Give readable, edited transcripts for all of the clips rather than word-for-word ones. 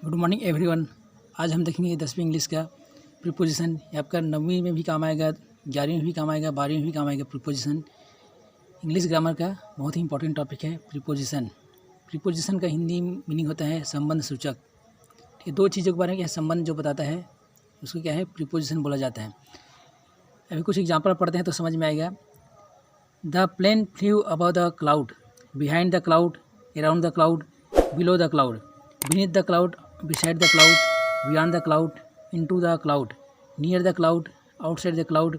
Good morning everyone. आज हम देखेंगे 10वीं इंग्लिश का प्रीपोजिशन। ये आपका 9वीं में भी काम आएगा, 11वीं में भी काम आएगा, 12वीं में भी काम आएगा। प्रीपोजिशन इंग्लिश ग्रामर का बहुत ही इंपॉर्टेंट टॉपिक है। प्रीपोजिशन प्रीपोजिशन का हिंदी मीनिंग होता है संबंध सूचक। ठीक है, दो चीज़ों के बारे में क्या संबंध जो बताता है उसको क्या है प्रीपोजिशन बोला जाता है। अभी कुछ एग्जाम्पल पढ़ते हैं तो समझ में आएगा। The plane flew above the cloud, behind the cloud, around the cloud, below the cloud, beneath the cloud, beside the cloud, beyond the cloud, into the cloud, near the cloud, outside the cloud,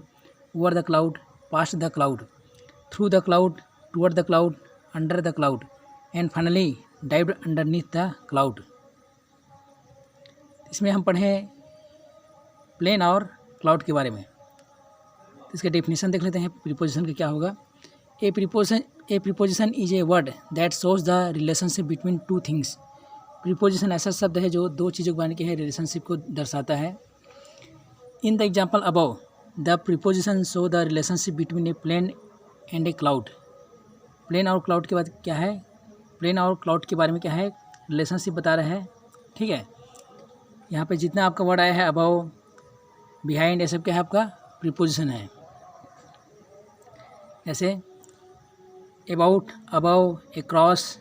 over the cloud, past the cloud, through the cloud, toward the cloud, under the cloud, and finally dived underneath the cloud। इसमें हम पढ़ें plane और cloud के बारे में। इसका definition देख लेते हैं प्रीपोजिशन का क्या होगा। ए preposition is a word that shows the relationship between two things. Preposition ऐसा शब्द है जो दो चीज़ों के बारे में रिलेशनशिप को दर्शाता है। In the example above the preposition show the relationship between a plane and a cloud. Plane और क्लाउड के बाद क्या है, प्लेन और क्लाउड के बारे में क्या है रिलेशनशिप बता रहा है। ठीक है, यहाँ पे जितना आपका वर्ड आया है अबव, बिहाइंड, ये सब क्या है आपका प्रीपोजिशन है। जैसे about, above, across,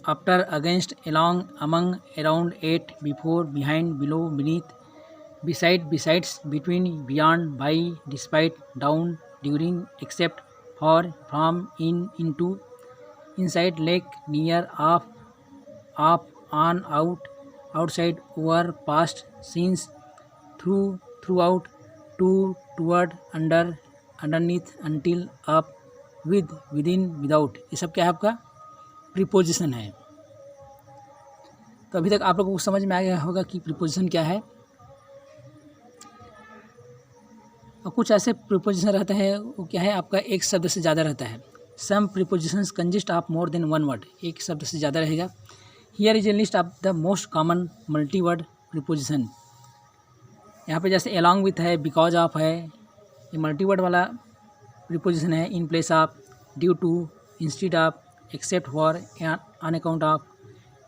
after, against, along, among, around, at, before, behind, below, beneath, beside, besides, between, beyond, by, despite, down, during, except, for, from, in, into, inside, like, near, off, up, on, out, outside, over, past, since, through, throughout, to, toward, under, underneath, until, up, with, within, without, ये सब क्या है आपका preposition है। तो अभी तक आप लोगों को समझ में आ गया होगा कि प्रीपोजिशन क्या है। और कुछ ऐसे प्रीपोजिशन रहता है वो क्या है आपका एक शब्द से ज़्यादा रहता है। Some prepositions consist of more than one word, एक शब्द से ज़्यादा रहेगा। Here is a list of the most common multi word preposition. यहाँ पे जैसे अलॉन्ग विथ है, बिकॉज ऑफ है, ये मल्टी वर्ड वाला प्रीपोजिशन है। In place of, due to, instead of, except for, on account of,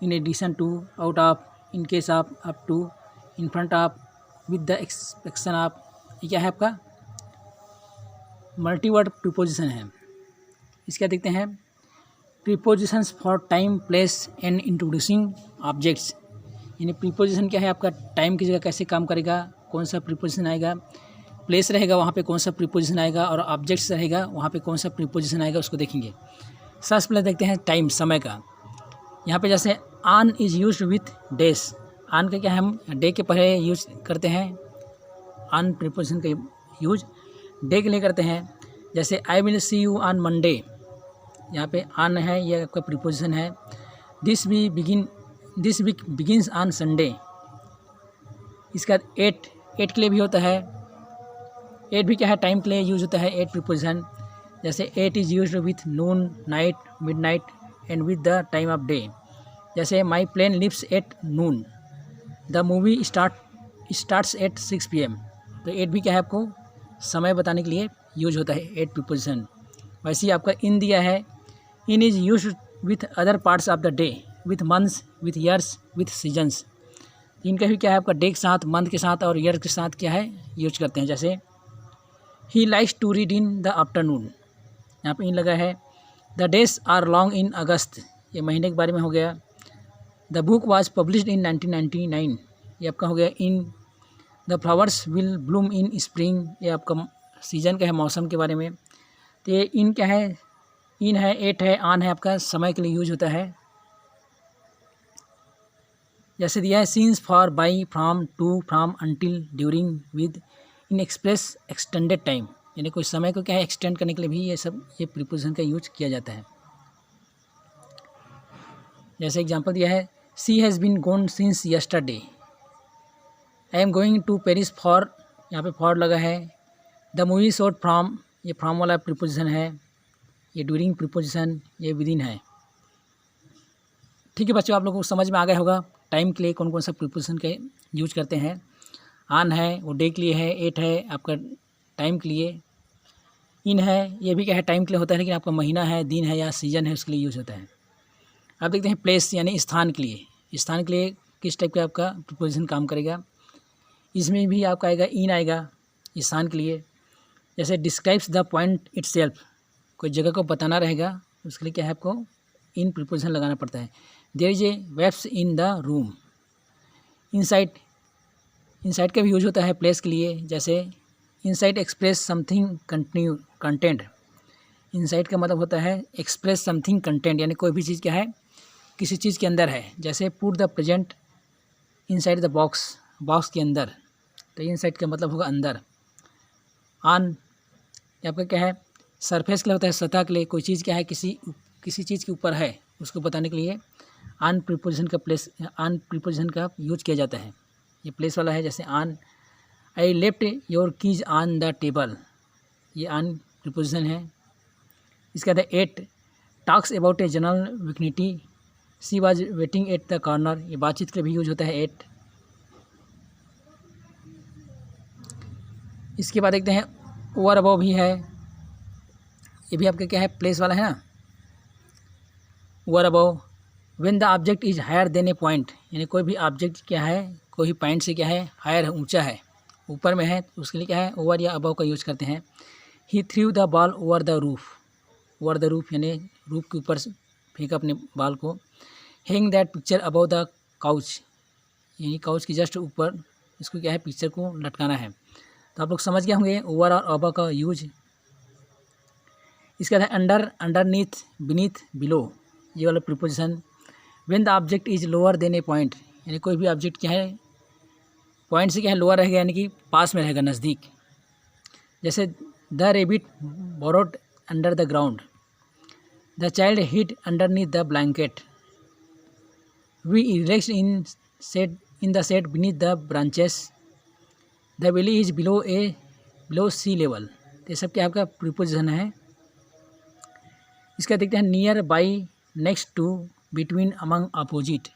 in addition to, out of, in case of, up to, in front of, with the exception of, ये क्या है आपका multi word preposition है। इसका देखते हैं prepositions for time, place and introducing objects. यानी preposition क्या है आपका टाइम की जगह कैसे काम करेगा, कौन सा प्रीपोजिशन आएगा, प्लेस रहेगा वहाँ पे कौन सा प्रीपोजिशन आएगा, और ऑब्जेक्ट्स रहेगा वहाँ पे कौन सा प्रीपोजिशन आएगा, उसको देखेंगे। सबसे पहले देखते हैं टाइम, समय का। यहाँ पे जैसे on is used with days. On का क्या है हम डे के पहले यूज करते हैं, ऑन प्रीपोजिशन का यूज डे के लिए करते हैं। जैसे I will see you on Monday, यहाँ पे ऑन है, ये आपका प्रीपोजिशन है। This week begins on Sunday. इसका एट के लिए भी होता है। एट भी क्या है टाइम के लिए यूज होता है, एट प्रीपोजिशन। जैसे at is used with noon, night, midnight and with the time of day. जैसे my plane leaves at noon, the movie starts at 6 PM। तो एट भी क्या है आपको समय बताने के लिए यूज होता है, एट प्रीपोजिशन। वैसे ही आपका इन दिया है, in is used with other parts of the day, with months, with years, with seasons. इनका भी क्या है आपका डे के साथ, मंथ के साथ और ईयर के साथ क्या है यूज करते हैं। जैसे he likes to read in the afternoon, यहाँ पे इन लगा है। The days are long in August, ये महीने के बारे में हो गया। The book was published in 1999, ये आपका हो गया in. The flowers will bloom in spring, ये आपका सीजन का है, मौसम के बारे में। तो ये इन क्या है, इन है, एट है, ऑन है, आपका समय के लिए यूज होता है। जैसे दिया है since, for, by, from, to, from, until, during, with, in express extended time, यानी कोई समय को क्या है एक्सटेंड करने के लिए भी ये प्रीपोजिशन का यूज किया जाता है। जैसे एग्जांपल दिया है, she has been gone since yesterday, I am going to Paris for, यहाँ पे फॉर लगा है। द मूवी शोड फ्रॉम, ये फ्रॉम वाला प्रीपोजिशन है। ये ड्यूरिंग प्रीपोजिशन, ये विदिन है। ठीक है बच्चों, आप लोगों को समझ में आ गया होगा टाइम के लिए कौन कौन सा प्रीपोजिशन के यूज करते हैं। ऑन है वो डे के लिए है, एट है आपका टाइम के लिए, इन है ये भी क्या है टाइम के लिए होता है, लेकिन आपका महीना है, दिन है या सीजन है उसके लिए यूज होता है। अब देखते हैं प्लेस यानी स्थान के लिए। स्थान के लिए किस टाइप का आपका प्रीपोजिशन काम करेगा। इसमें भी आपका आएगा इन आएगा स्थान के लिए, जैसे डिस्क्राइब्स द पॉइंट इटसेल्फ, कोई जगह को बताना रहेगा उसके लिए क्या है आपको इन प्रीपोजिशन लगाना पड़ता है। There is a webs in the room. Inside, inside का भी यूज होता है प्लेस के लिए, जैसे inside express something content. Inside का मतलब होता है एक्सप्रेस समथिंग कंटेंट, यानी कोई भी चीज़ क्या है किसी चीज़ के अंदर है। जैसे put the present inside the box, box के अंदर, तो इनसाइड का मतलब होगा अंदर। ऑन आपका क्या है सरफेस के लिए होता है, सतह के लिए, कोई चीज़ क्या है किसी चीज़ के ऊपर है उसको बताने के लिए ऑन प्रीपोजिशन का प्लेस, ऑन प्रीपोजिशन का यूज किया जाता है। ये प्लेस वाला है, जैसे on I left your keys on the table, ये ऑन प्रीपोजिशन है। इसके बाद at talks about a general vicinity, she was waiting at the corner, ये बातचीत के लिए भी यूज होता है एट। इसके बाद देखते हैं ओवर अबव भी है, ये भी आपका क्या है प्लेस वाला है ना। Over above when the object is higher than a point, यानी कोई भी ऑब्जेक्ट क्या है कोई भी पॉइंट से क्या है हायर है, ऊंचा है, ऊपर में है, तो उसके लिए क्या है ओवर या अबव का यूज करते हैं। He threw the ball over the roof, over the roof यानी रूफ के ऊपर फेंका अपने बॉल को। Hang that picture above the couch, यानी काउच के जस्ट ऊपर इसको क्या है पिक्चर को लटकाना है। तो आप लोग समझ गए होंगे ओवर और अबव का यूज। इसके बाद है अंडर, अंडरनीथ, बीनीथ, बिलो, ये वाला preposition. When the object is lower than a point, यानी कोई भी ऑब्जेक्ट क्या है पॉइंट से क्या है लोअर रहेगा, यानी कि पास में रहेगा, नज़दीक। जैसे the rabbit burrowed under the ground, the child hid underneath the blanket, we relax in the set beneath the branches, the valley is below sea level. ये सब क्या आपका प्रीपोजिशन है। इसका देखते हैं near by, next to, between, among, opposite.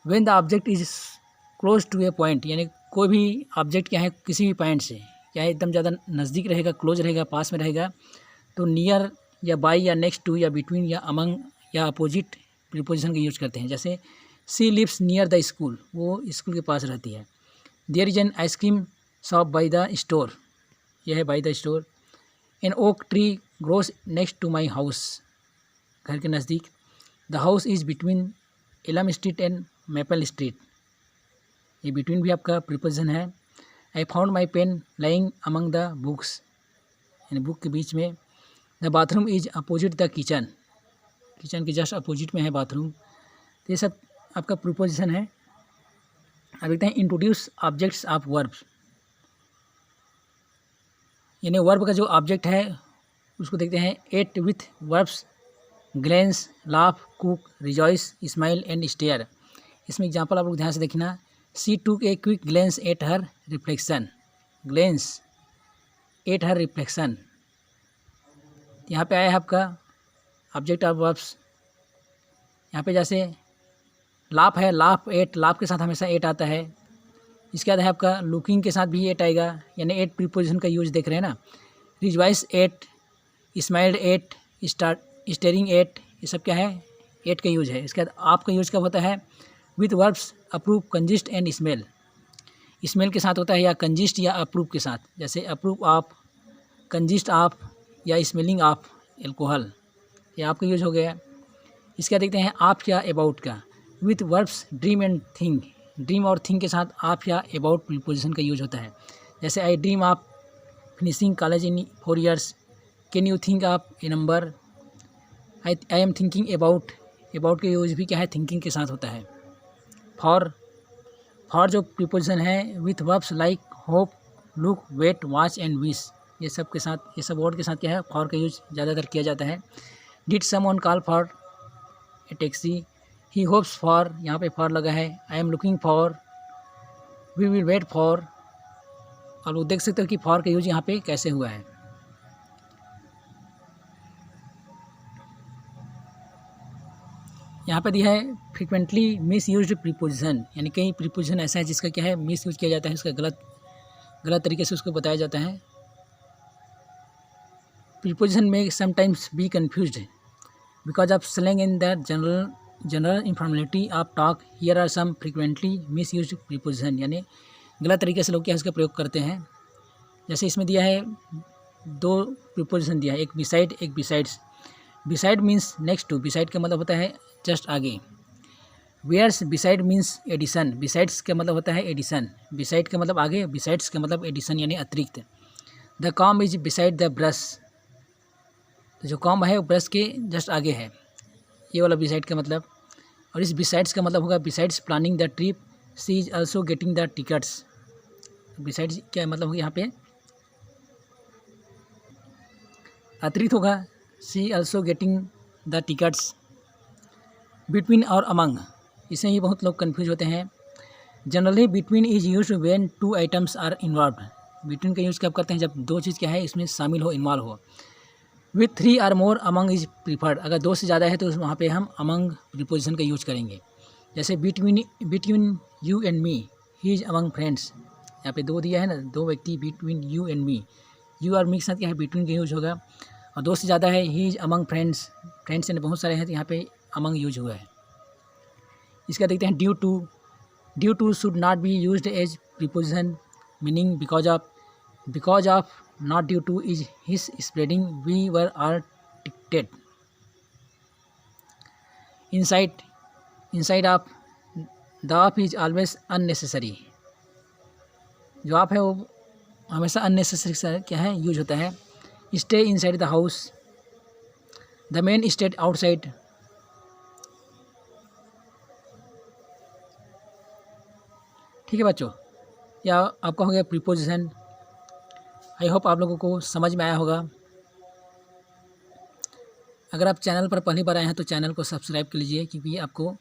When the object is close to a point, यानी कोई भी ऑब्जेक्ट क्या है किसी भी पॉइंट से क्या है एकदम ज़्यादा नज़दीक रहेगा, क्लोज रहेगा, पास में रहेगा, तो नियर या बाई या नेक्स्ट टू या बिटवीन या अमंग या अपोजिट प्रीपोजिशन का यूज करते हैं। जैसे she lives near the school, वो स्कूल के पास रहती है। There is an ice cream shop by the store, यह है by the store. An oak tree grows next to my house, घर के नज़दीक। The house is between Elm Street and Maple Street, ये बिटवीन भी आपका प्रीपोजिशन है। I found my pen lying among the books, यानी बुक के बीच में। The bathroom is opposite the kitchen, kitchen के जस्ट अपोजिट में है बाथरूम। तो ये सब आपका प्रीपोजिशन है। अब देखते हैं इंट्रोड्यूस ऑब्जेक्ट्स ऑफ वर्ब्स, यानी वर्ब का जो ऑब्जेक्ट है उसको देखते हैं। At with verbs glance, laugh, cook, rejoice, smile and stare. इसमें एग्जांपल आप लोग ध्यान से देखना। She took a quick glance at her reflection, glance at her reflection. यहाँ पे आया है आपका ऑब्जेक्ट ऑफ वर्ब्स। यहाँ पे जैसे लाफ है, लाफ एट, लाफ के साथ हमेशा एट आता है। इसके बाद है आपका लुकिंग के साथ भी एट आएगा, यानी एट प्रीपोजिशन का यूज देख रहे हैं ना। Rejoice at, smiled at, staring at, ये सब क्या है एट का यूज है। इसके बाद आप का यूज कब होता है with verbs approve, consist and smell, smell के साथ होता है या कंजिस्ट या अप्रूव के साथ। जैसे अप्रूव ऑफ, कंजिस्ट ऑफ या स्मेलिंग ऑफ एल्कोहल, ये आपका यूज हो गया। इसका देखते हैं आप या अबाउट का with verbs dream and think, dream और थिंक के साथ आप या अबाउट प्रीपोजिशन का यूज होता है। जैसे I dream of finishing college in 4 years, can you think of a number, I am thinking about, about का यूज भी क्या है थिंकिंग के साथ होता है। फॉर, फॉर जो प्रीपोजिशन है with verbs like hope, look, wait, watch and wish, ये सब के साथ, ये सब वर्ड के साथ क्या है फॉर का यूज ज़्यादातर किया जाता है। Did someone call for a taxi, he hopes for, यहाँ पे फॉर लगा है। I am looking for, we will wait for. और वो देख सकते हो कि फॉर का यूज यहाँ पे कैसे हुआ है। यहाँ पे दिया है फ्रिक्वेंटली मिस यूज प्रीपोजिशन, यानी कई प्रीपोजिशन ऐसा है जिसका क्या है मिस यूज किया जाता है, उसका गलत तरीके से उसको बताया जाता है। प्रीपोजिशन में sometimes be confused because of slang in that general general informality of talk, here are some frequently misuse preposition, यानी गलत तरीके से लोग क्या इसका प्रयोग करते हैं। जैसे इसमें दिया है 2 प्रीपोजिशन दिया है, एक बिसाइड एक besides. Beside means next to, beside का मतलब होता है जस्ट आगे। Whereas beside means addition, besides का मतलब होता है एडिशन। बिसाइड का मतलब आगे, बिसाइड्स का मतलब एडिशन यानी अतिरिक्त। The com is beside the brush, तो जो कॉम है वो ब्रश के जस्ट आगे है, ये वाला बिसाइड का मतलब। और इस बिसाइड्स का मतलब होगा besides planning the trip she is also getting the tickets. Besides क्या मतलब होगा यहाँ पे अतिरिक्त होगा, she also getting the tickets. Between और अमंग, इससे ही बहुत लोग कन्फ्यूज होते हैं। Generally between is used when 2 items are involved, between का यूज़ कब करते हैं, जब 2 चीज़ क्या है इसमें शामिल हो, इन्वॉल्व हो। विथ 3 और मोर अमंग इज प्रीफर्ड, अगर 2 से ज़्यादा है तो वहाँ पे हम अमंग प्रीपोजिशन का यूज करेंगे। जैसे between you and me, he is among friends, यहाँ पे 2 दिया है ना, 2 व्यक्ति, between you and me, you और मी के साथ क्या है बिटवीन का यूज होगा। और 2 से ज़्यादा है, he is among friends, friends यानी बहुत सारे हैं तो यहाँ पे अमंग यूज हुआ है। इसका देखते हैं due to should not be used as preposition, meaning because of not due to is his spreading we were are ticketed. Inside of, the of is always unnecessary, जो ऑफ है वो हमेशा unnecessary क्या है यूज होता है। Stay inside the house, the man stayed outside. ठीक है बच्चों, या आपका हो गया प्रीपोजिशन। आई होप आप लोगों को समझ में आया होगा। अगर आप चैनल पर पहली बार आए हैं तो चैनल को सब्सक्राइब कर लीजिए, क्योंकि आपको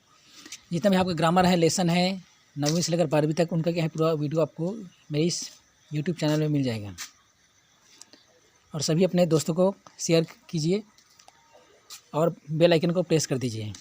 जितना भी आपका ग्रामर है, लेसन है 9वीं से लेकर 12वीं तक, उनका क्या है पूरा वीडियो आपको मेरे इस यूट्यूब चैनल में मिल जाएगा। और सभी अपने दोस्तों को शेयर कीजिए और बेल आइकन को प्रेस कर दीजिए।